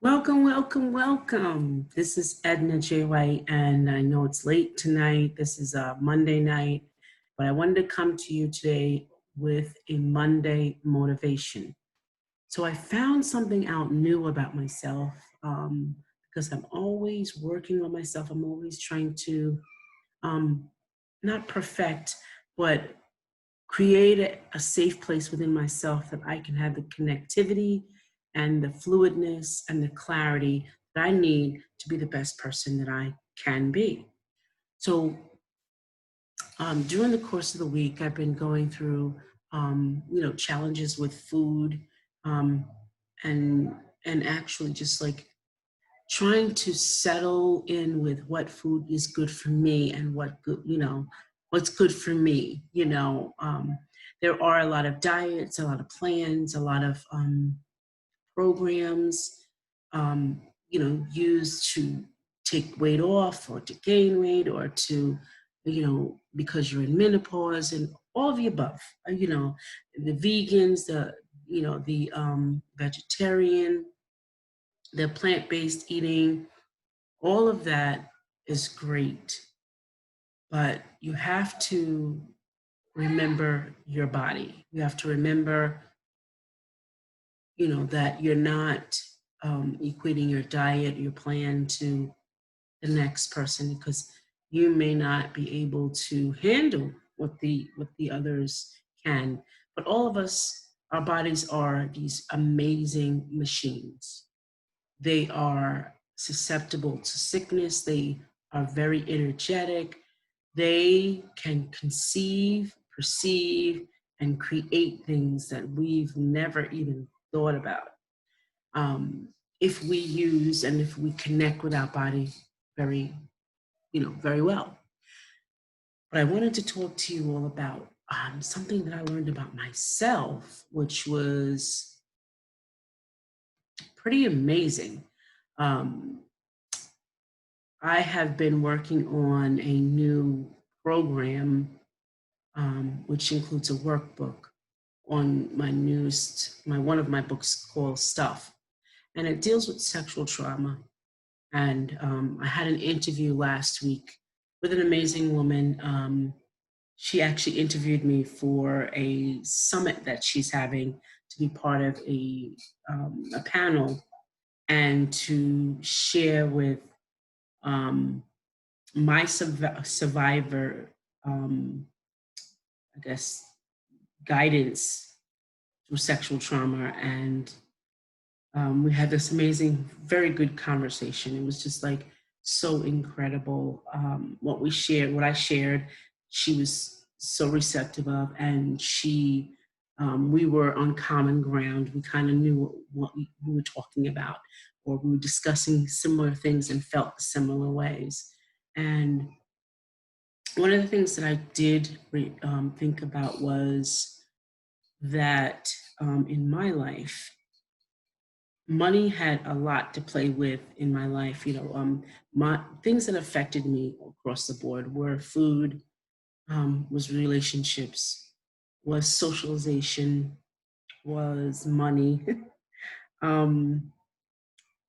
Welcome, welcome, welcome. This is Edna White, and I know it's late tonight. This is a Monday night, but I wanted to come to you today with a Monday motivation. So I found something out new about myself because I'm always working on myself. I'm always trying to not perfect, but create a safe place within myself that I can have the connectivity and the fluidness and the clarity that I need to be the best person that I can be. So during the course of the week, I've been going through, challenges with food, um, and actually just like trying to settle in with what food is good for me and what's good for me. There are a lot of diets, a lot of plans, a lot of programs, used to take weight off or to gain weight or to, because you're in menopause and all of the above. The vegans, the vegetarian, the plant-based eating, all of that is great, but you have to remember your body. You have to remember, that you're not equating your diet, your plan to the next person, because you may not be able to handle what the others can. But all of us, our bodies are these amazing machines. They are susceptible to sickness. They are very energetic. They can conceive, perceive, and create things that we've never even thought about. If we use and if we connect with our body very, very well. But I wanted to talk to you all about something that I learned about myself, which was pretty amazing. I have been working on a new program, which includes a workbook on one of my books called Stuff. And it deals with sexual trauma. And I had an interview last week with an amazing woman. She actually interviewed me for a summit that she's having to be part of a panel and to share with my survivor, I guess, guidance through sexual trauma. And we had this amazing, very good conversation. It was just like so incredible. What I shared, she was so receptive of, and we were on common ground. We kind of knew what we were talking about, or we were discussing similar things and felt similar ways. And one of the things that I did think about was that in my life, money had a lot to play with in my life. My things that affected me across the board were food, was relationships, was socialization, was money,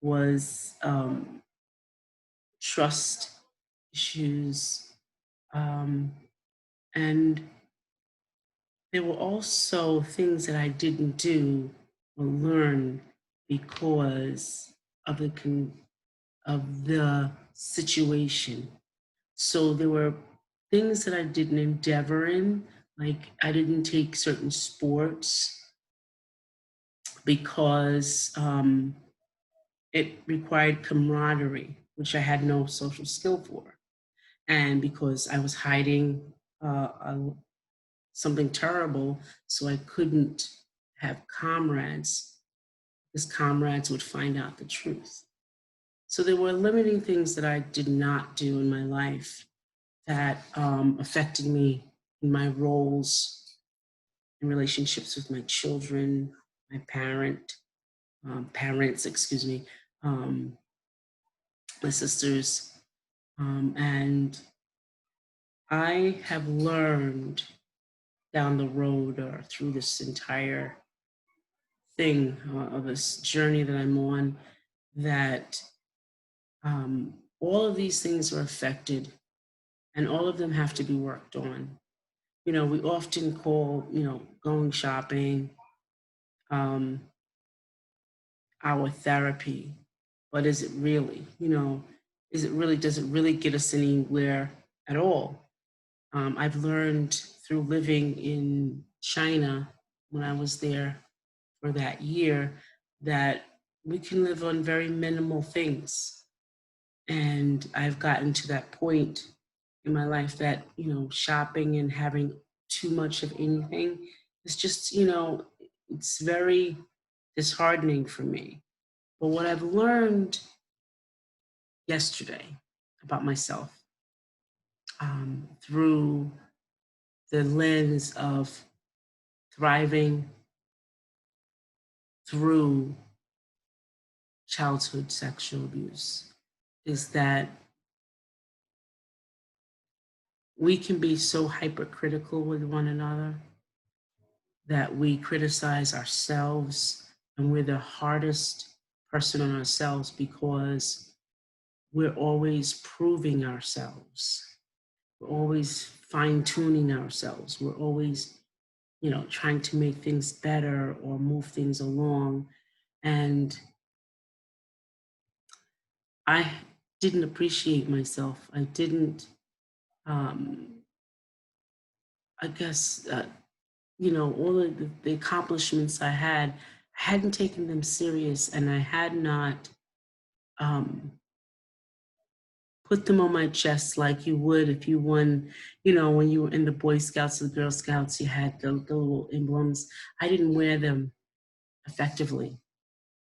was trust issues, and there were also things that I didn't do or learn because of the situation. So there were things that I didn't endeavor in, like I didn't take certain sports because it required camaraderie, which I had no social skill for, and because I was hiding something terrible, so I couldn't have comrades, because comrades would find out the truth. So there were limiting things that I did not do in my life that affected me in my roles, in relationships with my children, my parents, my sisters. And I have learned down the road or through this entire thing of this journey that I'm on, that all of these things are affected and all of them have to be worked on. You know, we often call, you know, going shopping um, our therapy, but is it really? You know, is it really, does it really get us anywhere at all? I've learned through living in China when I was there for that year that we can live on very minimal things. And I've gotten to that point in my life that, you know, shopping and having too much of anything is just, you know, it's very disheartening for me. But what I've learned yesterday about myself through the lens of thriving through childhood sexual abuse is that we can be so hypercritical with one another that we criticize ourselves, and we're the hardest person on ourselves because we're always proving ourselves. We're always fine tuning ourselves. We're always, you know, trying to make things better or move things along. And I didn't appreciate myself. I didn't, um, I guess, you know, all of the accomplishments I hadn't taken them serious, and I had not um, put them on my chest like you would if you won, you know, when you were in the Boy Scouts or the Girl Scouts, you had the little emblems. I didn't wear them effectively.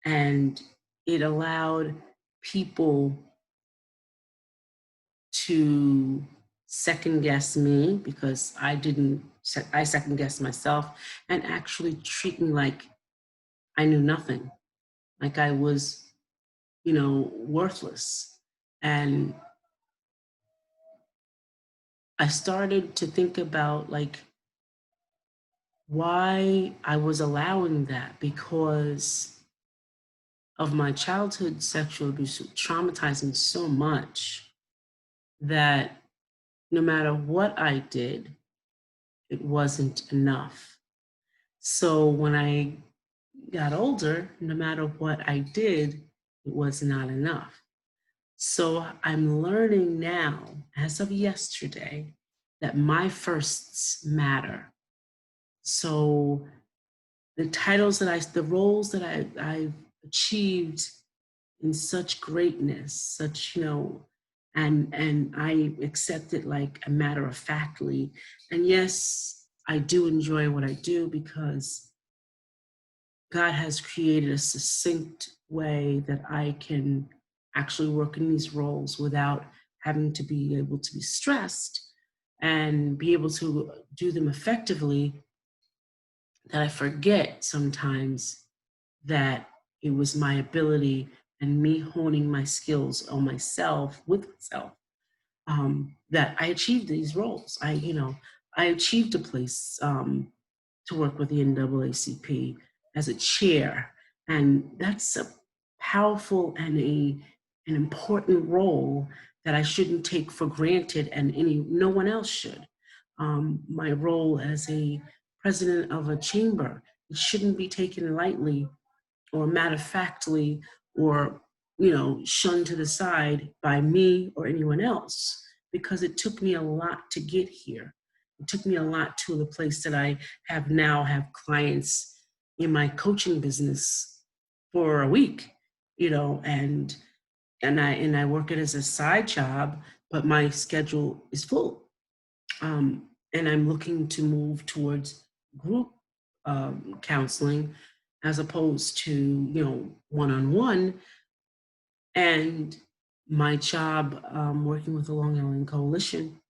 And it allowed people to second guess me because I second guessed myself and actually treat me like I knew nothing, like I was, you know, worthless. And I started to think about like why I was allowing that, because of my childhood sexual abuse traumatized me so much that no matter what I did, it wasn't enough. So when I got older, no matter what I did, it was not enough. So I'm learning now, as of yesterday, that my firsts matter. So the titles that the roles that I've achieved in such greatness, such, you know, and I accept it like a matter of factly. And yes, I do enjoy what I do because God has created a succinct way that I can actually work in these roles without having to be able to be stressed and be able to do them effectively, that I forget sometimes that it was my ability and me honing my skills on myself with myself, that I achieved these roles. You know, I achieved a place to work with the NAACP as a chair, and that's a powerful and an important role that I shouldn't take for granted, and no one else should. My role as a president of a chamber, it shouldn't be taken lightly or matter of factly or, you know, shunned to the side by me or anyone else, because it took me a lot to get here. It took me a lot to the place that I have clients in my coaching business for a week, you know, and I work it as a side job, but my schedule is full. And I'm looking to move towards group counseling as opposed to, you know, one-on-one. And my job working with the Long Island Coalition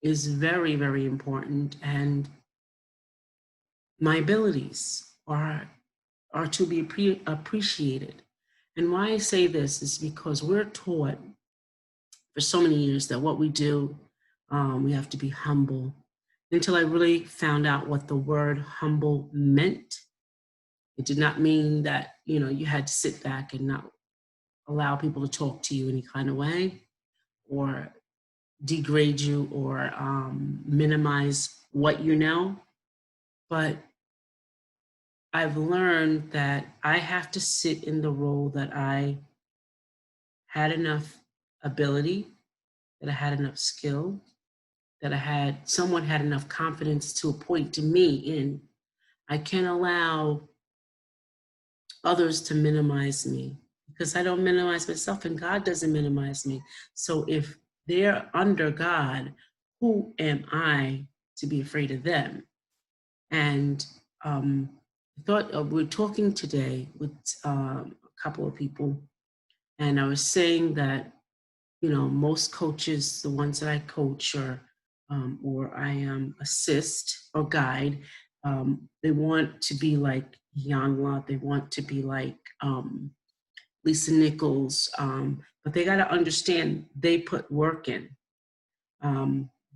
is very, very important. And my abilities are to be appreciated. And why I say this is because we're taught for so many years that what we do, we have to be humble. Until I really found out what the word humble meant. It did not mean that you had to sit back and not allow people to talk to you any kind of way or degrade you or minimize what you know. But I've learned that I have to sit in the role that I had enough ability, that I had enough skill, that someone had enough confidence to appoint to me in. I can't allow others to minimize me because I don't minimize myself and God doesn't minimize me. So if they're under God, who am I to be afraid of them? And I thought we're talking today with a couple of people, and I was saying that, most coaches, the ones that I coach or I assist or guide, they want to be like Yanla, they want to be like Lisa Nichols, but they got to understand they put work in.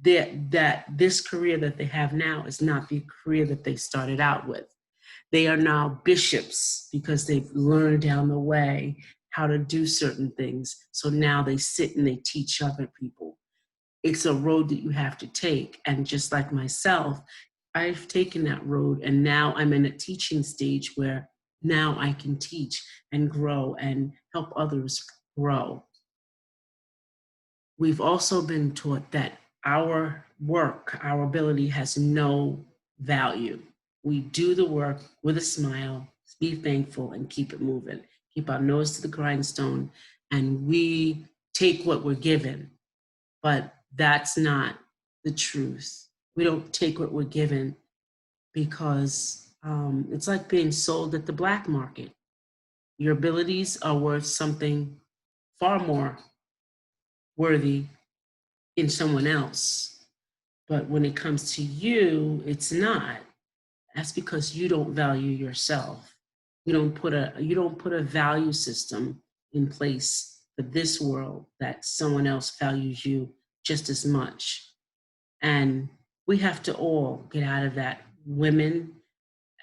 That this career that they have now is not the career that they started out with. They are now bishops because they've learned down the way how to do certain things. So now they sit and they teach other people. It's a road that you have to take. And just like myself, I've taken that road and now I'm in a teaching stage where now I can teach and grow and help others grow. We've also been taught that our work, our ability has no value. We do the work with a smile, be thankful, and keep it moving. Keep our nose to the grindstone, and we take what we're given. But that's not the truth. We don't take what we're given because it's like being sold at the black market. Your abilities are worth something far more worthy in someone else. But when it comes to you, it's not. That's because you don't value yourself. You don't put a value system in place for this world that someone else values you just as much. And we have to all get out of that. Women,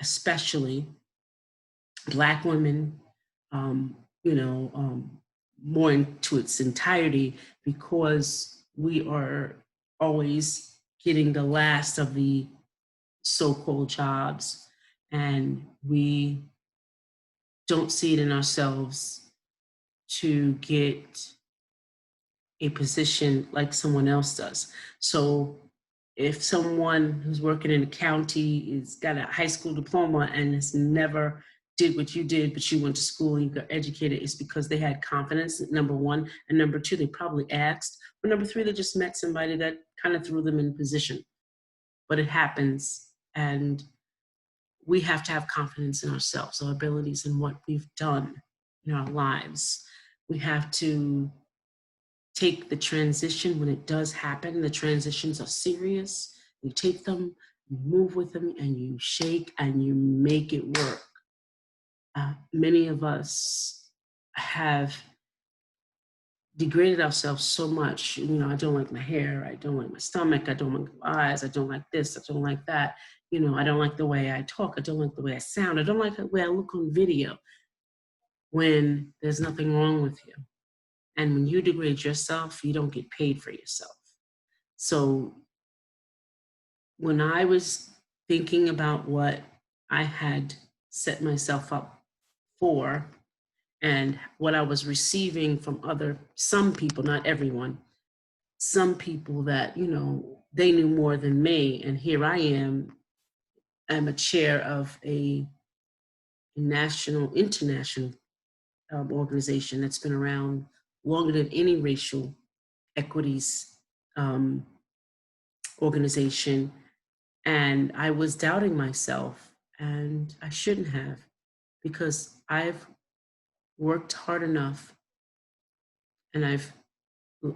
especially Black women, more into its entirety, because we are always getting the last of the so-called jobs, and we don't see it in ourselves to get a position like someone else does. So if someone who's working in a county is got a high school diploma and has never did what you did, but you went to school and you got educated, it's because they had confidence, number one. And number two, they probably asked. Or number three, they just met somebody that kind of threw them in position. But it happens. And we have to have confidence in ourselves, our abilities, and what we've done in our lives. We have to take the transition when it does happen. The transitions are serious. You take them, you move with them, and you shake and you make it work. Many of us have degraded ourselves so much. I don't like my hair, I don't like my stomach, I don't like my eyes, I don't like this, I don't like that. I don't like the way I talk, I don't like the way I sound, I don't like the way I look on video, when there's nothing wrong with you. And when you degrade yourself, you don't get paid for yourself. So when I was thinking about what I had set myself up for and what I was receiving from some people, not everyone, some people that, they knew more than me. And here I am, I'm a chair of a international organization that's been around longer than any racial equities organization. And I was doubting myself, and I shouldn't have, because I've worked hard enough and I've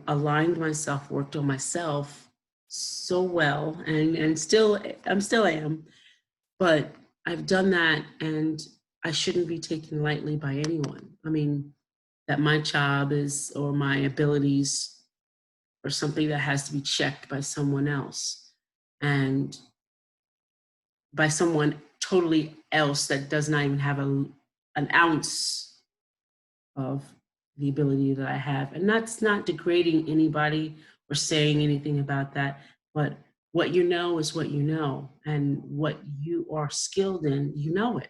aligned myself, worked on myself so well, and I'm still am, but I've done that, and I shouldn't be taken lightly by anyone. I mean, that my job is, or my abilities, or something that has to be checked by someone else, and by someone totally else that does not even have an ounce of the ability that I have. And that's not degrading anybody or saying anything about that, but what you know is what you know, and what you are skilled in, you know it.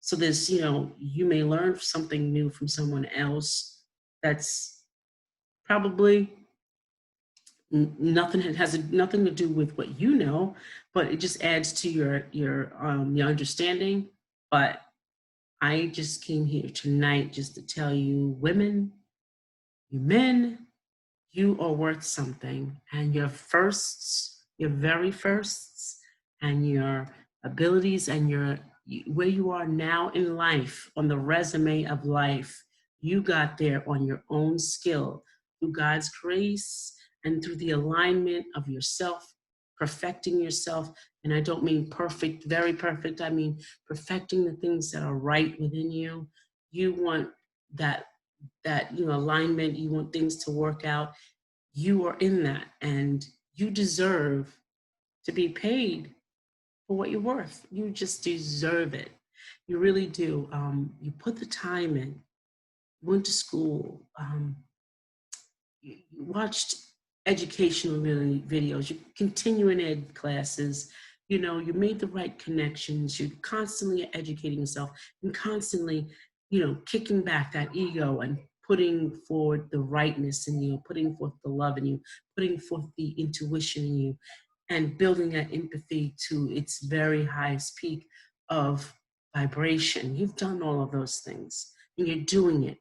So there's, you may learn something new from someone else that's probably nothing, has nothing to do with what you know, but it just adds to your understanding. But I just came here tonight just to tell you, women, you men, you are worth something, and your firsts, your very firsts, and your abilities, and where you are now in life, on the resume of life, you got there on your own skill, through God's grace and through the alignment of yourself, perfecting yourself. And I don't mean perfect, very perfect. I mean perfecting the things that are right within you. You want that alignment. You want things to work out. You are in that, and you deserve to be paid for what you're worth. You just deserve it. You really do. You put the time in. You went to school. You watched educational videos. You continuing ed classes. You made the right connections. You're constantly educating yourself and constantly, kicking back that ego and putting forward the rightness in you, putting forth the love in you, putting forth the intuition in you, and building that empathy to its very highest peak of vibration. You've done all of those things and you're doing it.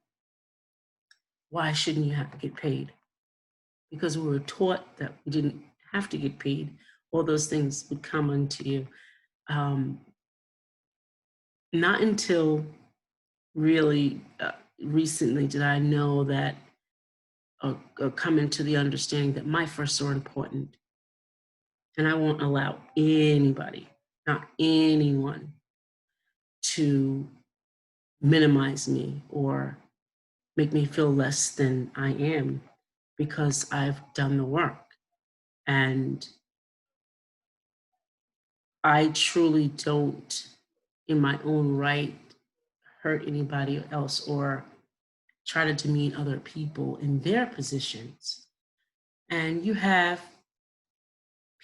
Why shouldn't you have to get paid? Because we were taught that we didn't have to get paid. All those things would come unto you. Not until really recently did I know that, or come into the understanding that my firsts are important. And I won't allow anybody, not anyone, to minimize me or make me feel less than I am, because I've done the work. And I truly don't, in my own right, hurt anybody else or try to demean other people in their positions. And you have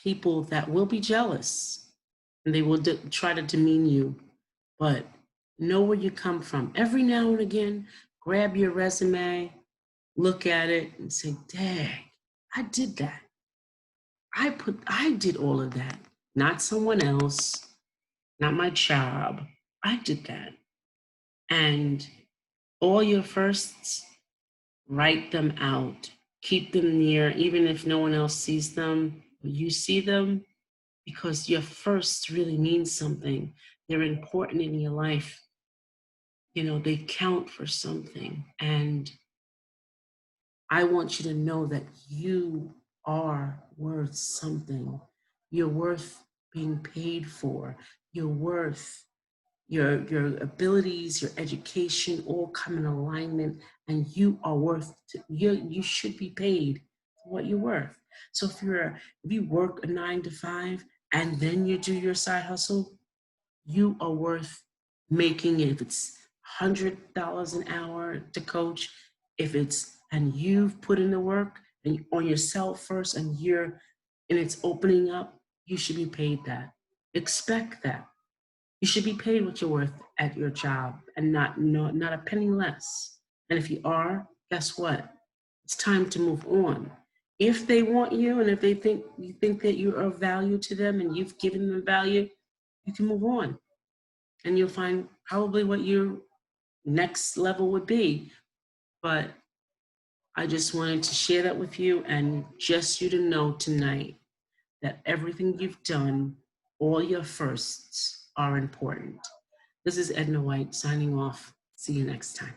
people that will be jealous and they will try to demean you, but know where you come from. Every now and again, grab your resume, look at it and say, dang, I did that. I did all of that, not someone else, not my job. I did that. And all your firsts, write them out, keep them near, even if no one else sees them, but you see them, because your firsts really mean something. They're important in your life. They count for something. And I want you to know that you are worth something. You're worth being paid for. You're worth your abilities, your education, all come in alignment, and you are worth. You should be paid for what you're worth. So if you work a 9 to 5 and then you do your side hustle, you are worth making it. If it's $100 an hour to coach, and you've put in the work and on yourself first, and it's opening up, you should be paid that. Expect that. You should be paid what you're worth at your job, and not a penny less. And if you are, guess what? It's time to move on. If they want you, and if you think that you are of value to them and you've given them value, you can move on. And you'll find probably what your next level would be. But I just wanted to share that with you, and just you to know tonight that everything you've done, all your firsts, are important. This is Edna White signing off. See you next time.